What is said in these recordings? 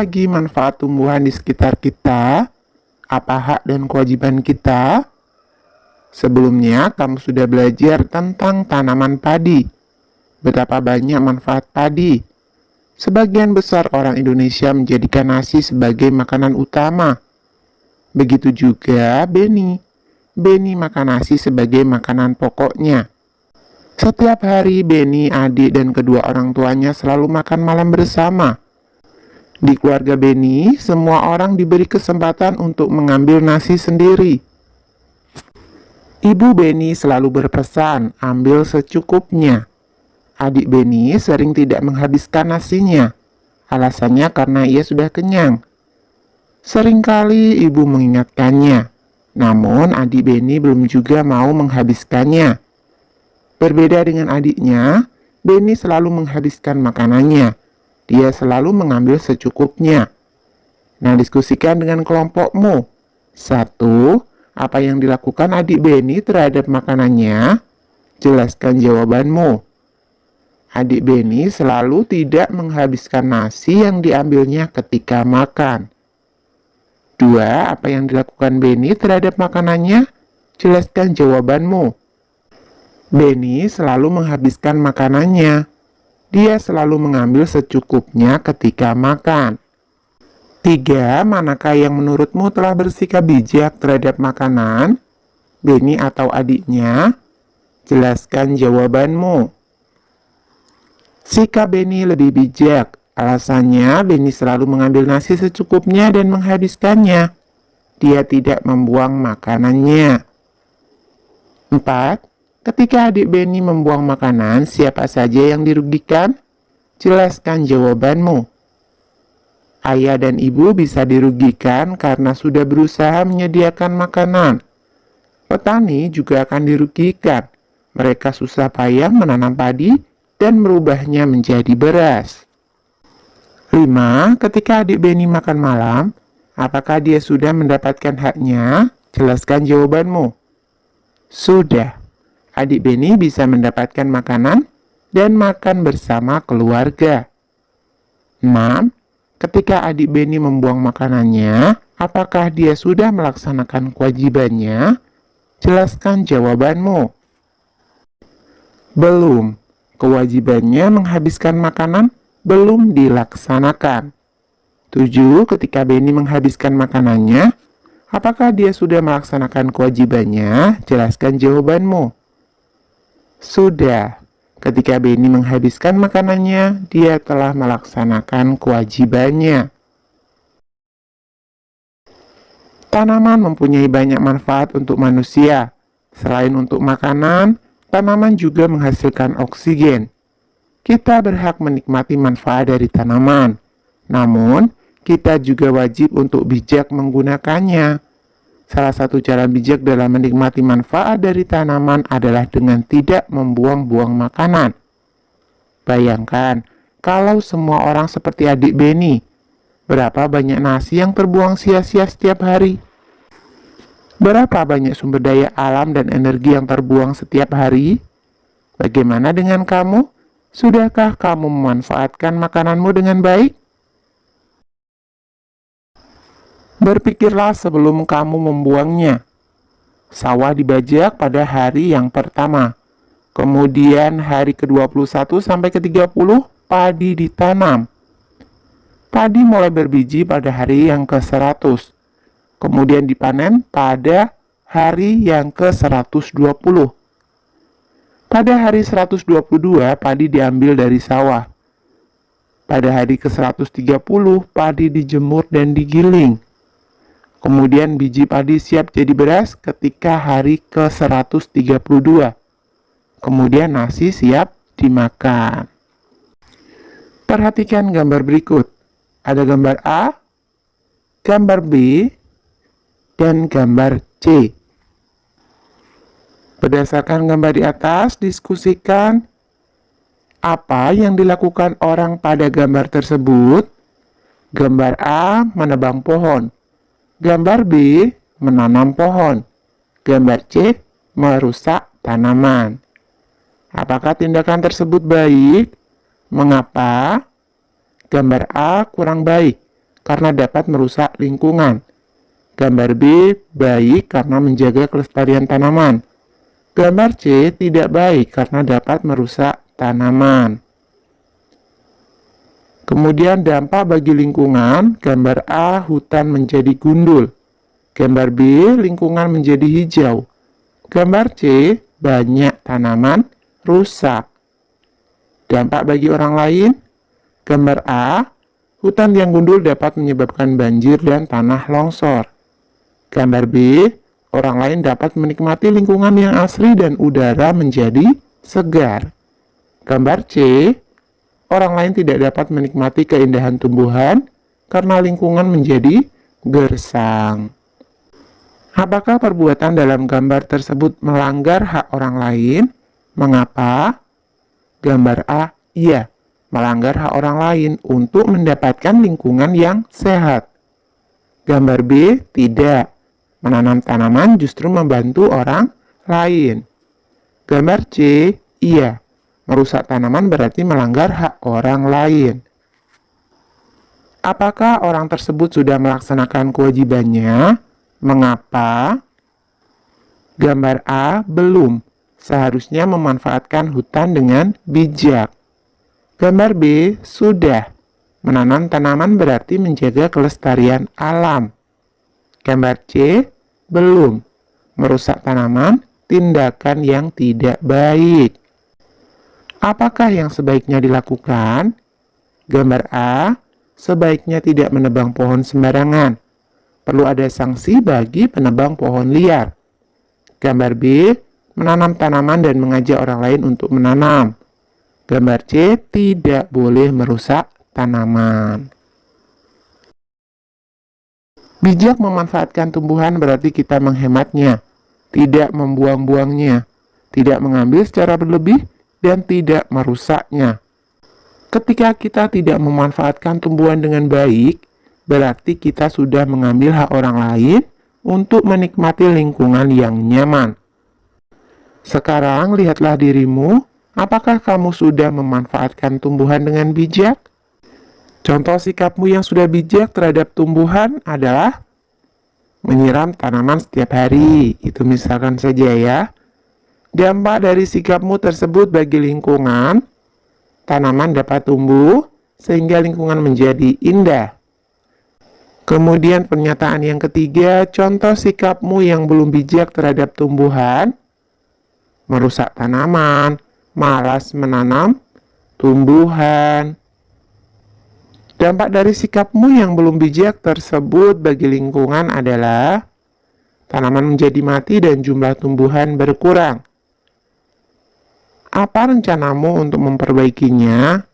lagi manfaat tumbuhan di sekitar kita? Apa hak dan kewajiban kita? Sebelumnya, kamu sudah belajar tentang tanaman padi. Betapa banyak manfaat padi. Sebagian besar orang Indonesia menjadikan nasi sebagai makanan utama. Begitu juga Beni. Beni makan nasi sebagai makanan pokoknya. Setiap hari Beni, adik, dan kedua orang tuanya selalu makan malam bersama. Di keluarga Beni, semua orang diberi kesempatan untuk mengambil nasi sendiri. Ibu Beni selalu berpesan, ambil secukupnya. Adik Beni sering tidak menghabiskan nasinya. Alasannya karena ia sudah kenyang. Seringkali ibu mengingatkannya, namun adik Beni belum juga mau menghabiskannya. Berbeda dengan adiknya, Beni selalu menghabiskan makanannya. Dia selalu mengambil secukupnya. Nah, diskusikan dengan kelompokmu. 1. Apa yang dilakukan adik Beni terhadap makanannya? Jelaskan jawabanmu. Adik Beni selalu tidak menghabiskan nasi yang diambilnya ketika makan. 2. Apa yang dilakukan Beni terhadap makanannya? Jelaskan jawabanmu. Beni selalu menghabiskan makanannya. Dia selalu mengambil secukupnya ketika makan. 3. Manakah yang menurutmu telah bersikap bijak terhadap makanan? Beni atau adiknya? Jelaskan jawabanmu. Sikap Beni lebih bijak. Alasannya, Beni selalu mengambil nasi secukupnya dan menghabiskannya. Dia tidak membuang makanannya. 4. Ketika adik Beni membuang makanan, siapa saja yang dirugikan? Jelaskan jawabanmu. Ayah dan ibu bisa dirugikan karena sudah berusaha menyediakan makanan. Petani juga akan dirugikan. Mereka susah payah menanam padi dan merubahnya menjadi beras. 5. Ketika adik Beni makan malam, apakah dia sudah mendapatkan haknya? Jelaskan jawabanmu. Sudah. Adik Beni bisa mendapatkan makanan dan makan bersama keluarga. 6. Ketika adik Beni membuang makanannya, apakah dia sudah melaksanakan kewajibannya? Jelaskan jawabanmu. Belum. Kewajibannya menghabiskan makanan belum dilaksanakan. 7. Ketika Beni menghabiskan makanannya, apakah dia sudah melaksanakan kewajibannya? Jelaskan jawabanmu. Sudah. Ketika Beni menghabiskan makanannya, dia telah melaksanakan kewajibannya. Tanaman mempunyai banyak manfaat untuk manusia. Selain untuk makanan, tanaman juga menghasilkan oksigen. Kita berhak menikmati manfaat dari tanaman. Namun, kita juga wajib untuk bijak menggunakannya. Salah satu cara bijak dalam menikmati manfaat dari tanaman adalah dengan tidak membuang-buang makanan. Bayangkan, kalau semua orang seperti adik Beni, berapa banyak nasi yang terbuang sia-sia setiap hari? Berapa banyak sumber daya alam dan energi yang terbuang setiap hari? Bagaimana dengan kamu? Sudahkah kamu memanfaatkan makananmu dengan baik? Berpikirlah sebelum kamu membuangnya. Sawah dibajak pada hari yang pertama. Kemudian hari ke-21 sampai ke-30 padi ditanam. Padi mulai berbiji pada hari yang ke-100. Kemudian dipanen pada hari yang ke-120. Pada hari 122 padi diambil dari sawah. Pada hari ke-130 padi dijemur dan digiling. Kemudian biji padi siap jadi beras ketika hari ke-132. Kemudian nasi siap dimakan. Perhatikan gambar berikut. Ada gambar A, gambar B, dan gambar C. Berdasarkan gambar di atas, diskusikan apa yang dilakukan orang pada gambar tersebut. Gambar A, menebang pohon. Gambar B, menanam pohon. Gambar C, merusak tanaman. Apakah tindakan tersebut baik? Mengapa? Gambar A kurang baik karena dapat merusak lingkungan. Gambar B, baik karena menjaga kelestarian tanaman. Gambar C, tidak baik karena dapat merusak tanaman. Kemudian dampak bagi lingkungan, gambar A, hutan menjadi gundul. Gambar B, lingkungan menjadi hijau. Gambar C, banyak tanaman rusak. Dampak bagi orang lain, gambar A, hutan yang gundul dapat menyebabkan banjir dan tanah longsor. Gambar B, orang lain dapat menikmati lingkungan yang asri dan udara menjadi segar. Gambar C, orang lain tidak dapat menikmati keindahan tumbuhan karena lingkungan menjadi gersang. Apakah perbuatan dalam gambar tersebut melanggar hak orang lain? Mengapa? Gambar A, iya, melanggar hak orang lain untuk mendapatkan lingkungan yang sehat. Gambar B, tidak. Menanam tanaman justru membantu orang lain. Gambar C, iya. Merusak tanaman berarti melanggar hak orang lain. Apakah orang tersebut sudah melaksanakan kewajibannya? Mengapa? Gambar A, belum. Seharusnya memanfaatkan hutan dengan bijak. Gambar B, sudah. Menanam tanaman berarti menjaga kelestarian alam. Gambar C, belum. Merusak tanaman, tindakan yang tidak baik. Apakah yang sebaiknya dilakukan? Gambar A, sebaiknya tidak menebang pohon sembarangan. Perlu ada sanksi bagi penebang pohon liar. Gambar B, menanam tanaman dan mengajak orang lain untuk menanam. Gambar C, tidak boleh merusak tanaman. Bijak memanfaatkan tumbuhan berarti kita menghematnya, tidak membuang-buangnya, tidak mengambil secara berlebih, dan tidak merusaknya. Ketika kita tidak memanfaatkan tumbuhan dengan baik, berarti kita sudah mengambil hak orang lain untuk menikmati lingkungan yang nyaman. Sekarang lihatlah dirimu, apakah kamu sudah memanfaatkan tumbuhan dengan bijak? Contoh sikapmu yang sudah bijak terhadap tumbuhan adalah menyiram tanaman setiap hari. Itu misalkan saja ya. Dampak dari sikapmu tersebut bagi lingkungan, tanaman dapat tumbuh sehingga lingkungan menjadi indah. Kemudian pernyataan yang ketiga, contoh sikapmu yang belum bijak terhadap tumbuhan, merusak tanaman, malas menanam tumbuhan. Dampak dari sikapmu yang belum bijak tersebut bagi lingkungan adalah tanaman menjadi mati dan jumlah tumbuhan berkurang. Apa rencanamu untuk memperbaikinya?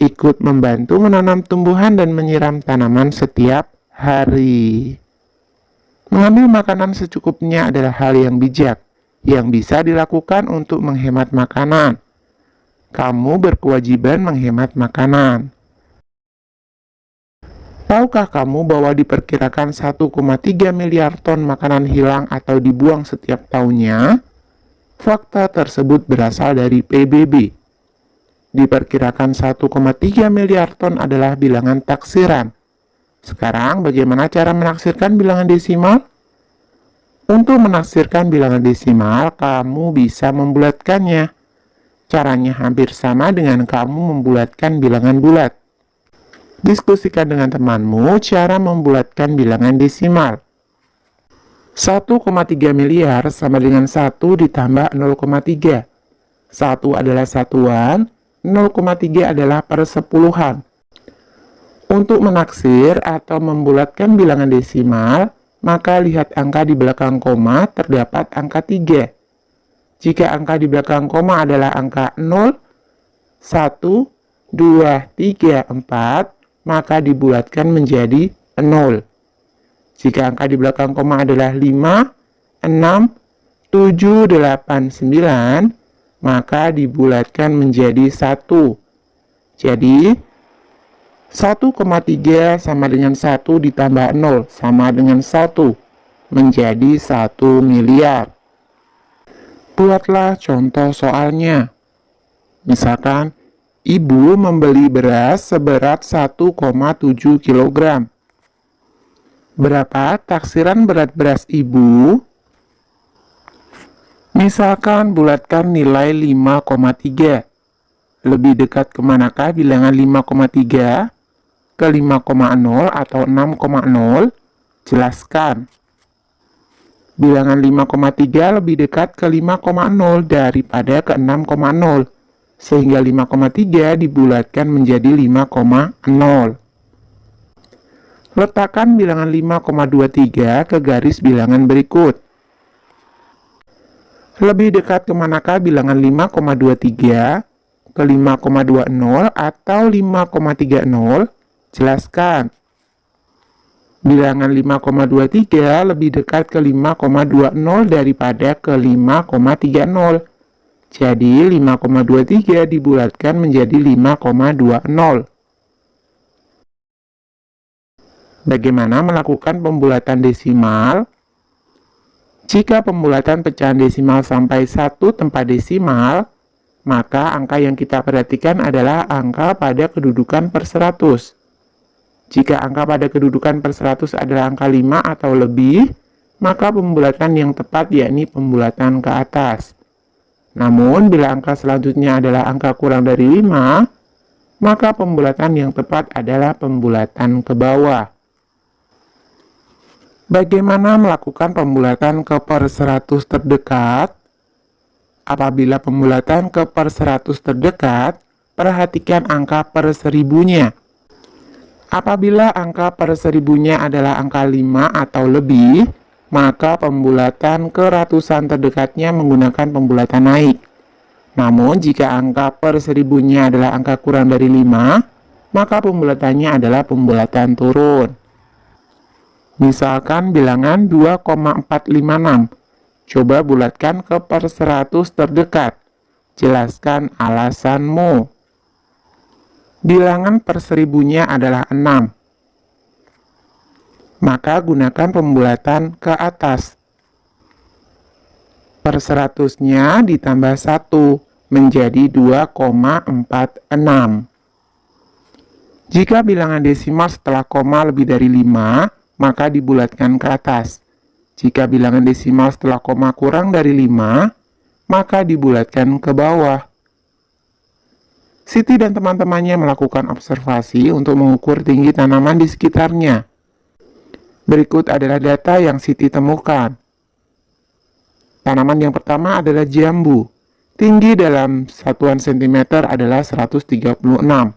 Ikut membantu menanam tumbuhan dan menyiram tanaman setiap hari. Mengambil makanan secukupnya adalah hal yang bijak, yang bisa dilakukan untuk menghemat makanan. Kamu berkewajiban menghemat makanan. Tahukah kamu bahwa diperkirakan 1,3 miliar ton makanan hilang atau dibuang setiap tahunnya? Fakta tersebut berasal dari PBB. Diperkirakan 1,3 miliar ton adalah bilangan taksiran. Sekarang bagaimana cara menaksirkan bilangan desimal? Untuk menaksirkan bilangan desimal, kamu bisa membulatkannya. Caranya hampir sama dengan kamu membulatkan bilangan bulat. Diskusikan dengan temanmu cara membulatkan bilangan desimal. 1,3 miliar sama dengan 1 ditambah 0,3. 1 adalah satuan, 0,3 adalah persepuluhan. Untuk menaksir atau membulatkan bilangan desimal, maka lihat angka di belakang koma terdapat angka 3. Jika angka di belakang koma adalah angka 0, 1, 2, 3, 4, maka dibulatkan menjadi 0. Jika angka di belakang koma adalah 5, 6, 7, 8, 9, maka dibulatkan menjadi 1. Jadi, 1,3 sama dengan 1 ditambah 0 sama dengan 1, menjadi 1 miliar. Buatlah contoh soalnya. Misalkan, ibu membeli beras seberat 1,7 kg. Berapa taksiran berat beras ibu? Misalkan bulatkan nilai 5,3. Lebih dekat ke manakah bilangan 5,3? Ke 5,0 atau 6,0? Jelaskan. Bilangan 5,3 lebih dekat ke 5,0 daripada ke 6,0. Sehingga 5,3 dibulatkan menjadi 5,0. Letakkan bilangan 5,23 ke garis bilangan berikut. Lebih dekat ke manakah bilangan 5,23? Ke 5,20 atau 5,30? Jelaskan. Bilangan 5,23 lebih dekat ke 5,20 daripada ke 5,30. Jadi 5,23 dibulatkan menjadi 5,20. Bagaimana melakukan pembulatan desimal? Jika pembulatan pecahan desimal sampai 1 tempat desimal, maka angka yang kita perhatikan adalah angka pada kedudukan per 100. Jika angka pada kedudukan per 100 adalah angka 5 atau lebih, maka pembulatan yang tepat yakni pembulatan ke atas. Namun, bila angka selanjutnya adalah angka kurang dari 5, maka pembulatan yang tepat adalah pembulatan ke bawah. Bagaimana melakukan pembulatan ke per 100 terdekat? Apabila pembulatan ke per 100 terdekat, perhatikan angka per 1000-nya. Apabila angka per 1000-nya adalah angka 5 atau lebih, maka pembulatan ke ratusan terdekatnya menggunakan pembulatan naik. Namun, jika angka per 1000-nya adalah angka kurang dari 5, maka pembulatannya adalah pembulatan turun. Misalkan bilangan 2,456. Coba bulatkan ke per 100 terdekat. Jelaskan alasanmu. Bilangan per 1000-nya adalah 6. Maka gunakan pembulatan ke atas. Per 100-nya ditambah 1 menjadi 2,46. Jika bilangan desimal setelah koma lebih dari 5, maka dibulatkan ke atas. Jika bilangan desimal setelah koma kurang dari 5, maka dibulatkan ke bawah. Siti dan teman-temannya melakukan observasi untuk mengukur tinggi tanaman di sekitarnya. Berikut adalah data yang Siti temukan. Tanaman yang pertama adalah jambu. Tinggi dalam satuan sentimeter adalah 136.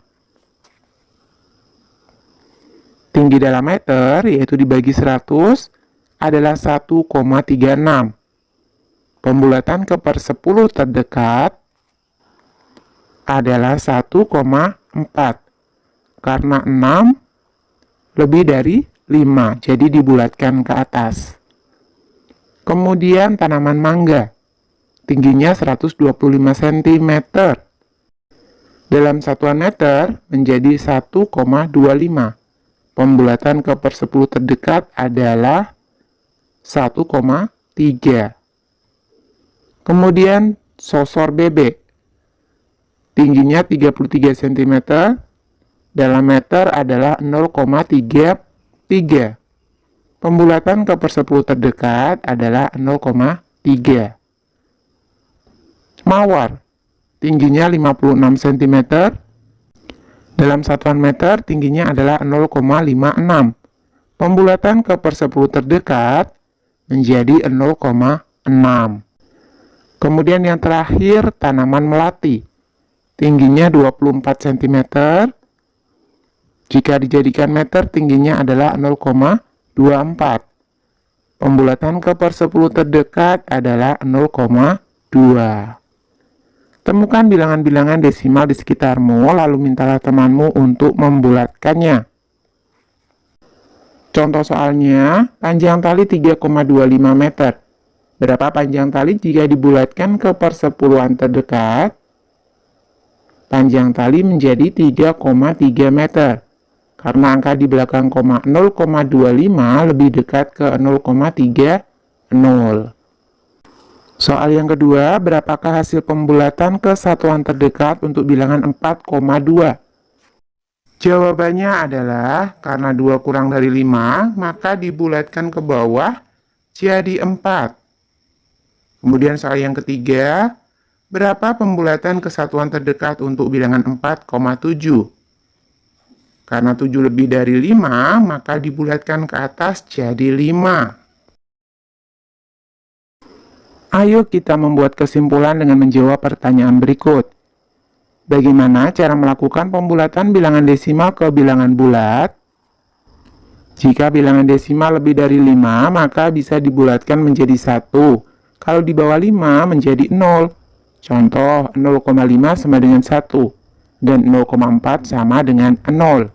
Tinggi dalam meter, yaitu dibagi 100, adalah 1,36. Pembulatan ke per 10 terdekat adalah 1,4. Karena 6 lebih dari 5, jadi dibulatkan ke atas. Kemudian tanaman mangga. Tingginya 125 cm. Dalam satuan meter menjadi 1,25. Pembulatan ke per 10 terdekat adalah 1,3. Kemudian sosor bebek. Tingginya 33 cm. Dalam meter adalah 0,33. Pembulatan ke per 10 terdekat adalah 0,3. Mawar. Tingginya 56 cm. Dalam satuan meter, tingginya adalah 0,56. Pembulatan ke per 10 terdekat menjadi 0,6. Kemudian yang terakhir, tanaman melati. Tingginya 24 cm. Jika dijadikan meter, tingginya adalah 0,24. Pembulatan ke per 10 terdekat adalah 0,2. Temukan bilangan-bilangan desimal di sekitarmu, lalu mintalah temanmu untuk membulatkannya. Contoh soalnya, panjang tali 3,25 meter. Berapa panjang tali jika dibulatkan ke per 10-an terdekat? Panjang tali menjadi 3,3 meter. Karena angka di belakang koma 0,25 lebih dekat ke 0,30. Soal yang kedua, berapakah hasil pembulatan ke satuan terdekat untuk bilangan 4,2? Jawabannya adalah karena 2 kurang dari 5, maka dibulatkan ke bawah jadi 4. Kemudian soal yang ketiga, berapa pembulatan kesatuan terdekat untuk bilangan 4,7? Karena 7 lebih dari 5, maka dibulatkan ke atas jadi 5. Ayo kita membuat kesimpulan dengan menjawab pertanyaan berikut. Bagaimana cara melakukan pembulatan bilangan desimal ke bilangan bulat? Jika bilangan desimal lebih dari 5, maka bisa dibulatkan menjadi 1. Kalau di bawah 5 menjadi 0. Contoh, 0,5 sama dengan 1. Dan 0,4 sama dengan 0.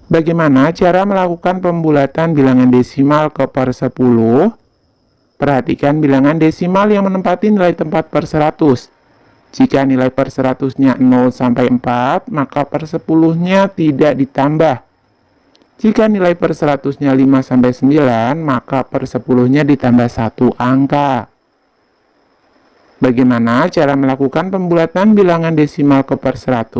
Bagaimana cara melakukan pembulatan bilangan desimal ke per 10? Perhatikan bilangan desimal yang menempati nilai tempat per 100. Jika nilai per 100-nya 0 sampai 4, maka per 10-nya tidak ditambah. Jika nilai per 100-nya 5 sampai 9, maka per 10-nya ditambah 1 angka. Bagaimana cara melakukan pembulatan bilangan desimal ke per 100?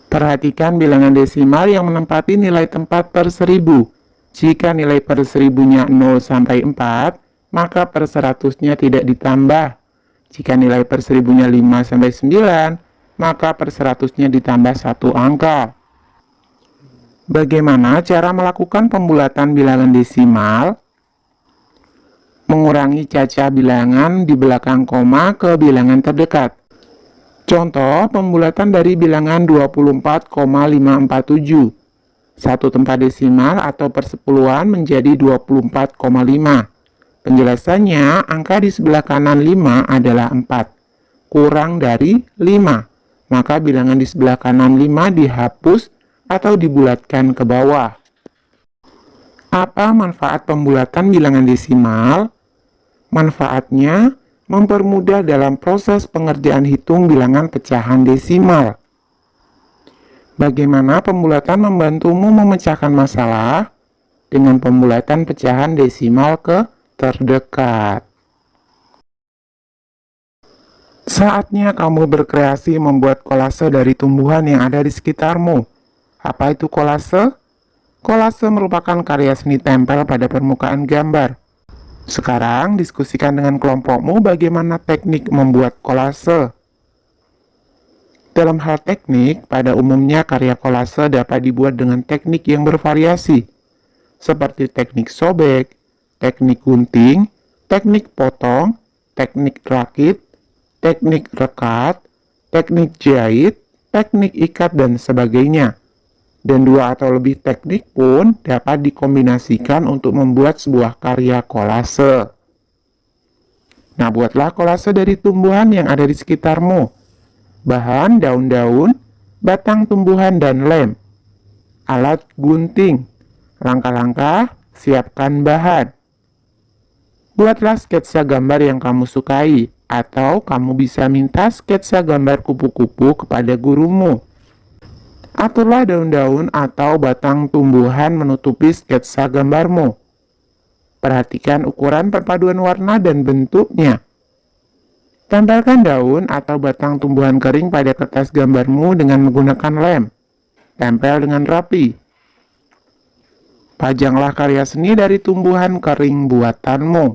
Perhatikan bilangan desimal yang menempati nilai tempat per 1000. Jika nilai per 1000-nya 0 sampai 4, maka per 100-nya tidak ditambah. Jika nilai per 1000-nya 5 sampai 9, maka per 100-nya ditambah 1 angka. Bagaimana cara melakukan pembulatan bilangan desimal? Mengurangi cacah bilangan di belakang koma ke bilangan terdekat. Contoh pembulatan dari bilangan 24,547. Satu tempat desimal atau persepuluhan menjadi 24,5. Penjelasannya, angka di sebelah kanan 5 adalah 4. Kurang dari 5. Maka bilangan di sebelah kanan 5 dihapus atau dibulatkan ke bawah. Apa manfaat pembulatan bilangan desimal? Manfaatnya, mempermudah dalam proses pengerjaan hitung bilangan pecahan desimal. Bagaimana pembulatan membantumu memecahkan masalah? Dengan pembulatan pecahan desimal ke terdekat. Saatnya kamu berkreasi membuat kolase dari tumbuhan yang ada di sekitarmu. Apa itu kolase? Kolase merupakan karya seni tempel pada permukaan gambar. Sekarang diskusikan dengan kelompokmu bagaimana teknik membuat kolase. Dalam hal teknik, pada umumnya karya kolase dapat dibuat dengan teknik yang bervariasi, seperti teknik sobek, teknik gunting, teknik potong, teknik rakit, teknik rekat, teknik jahit, teknik ikat, dan sebagainya. Dan 2 atau lebih teknik pun dapat dikombinasikan untuk membuat sebuah karya kolase. Nah, buatlah kolase dari tumbuhan yang ada di sekitarmu. Bahan daun-daun, batang tumbuhan, dan lem. Alat gunting. Langkah-langkah, siapkan bahan. Buatlah sketsa gambar yang kamu sukai, atau kamu bisa minta sketsa gambar kupu-kupu kepada gurumu. Aturlah daun-daun atau batang tumbuhan menutupi sketsa gambarmu. Perhatikan ukuran perpaduan warna dan bentuknya. Tempelkan daun atau batang tumbuhan kering pada kertas gambarmu dengan menggunakan lem. Tempel dengan rapi. Pajanglah karya seni dari tumbuhan kering buatanmu.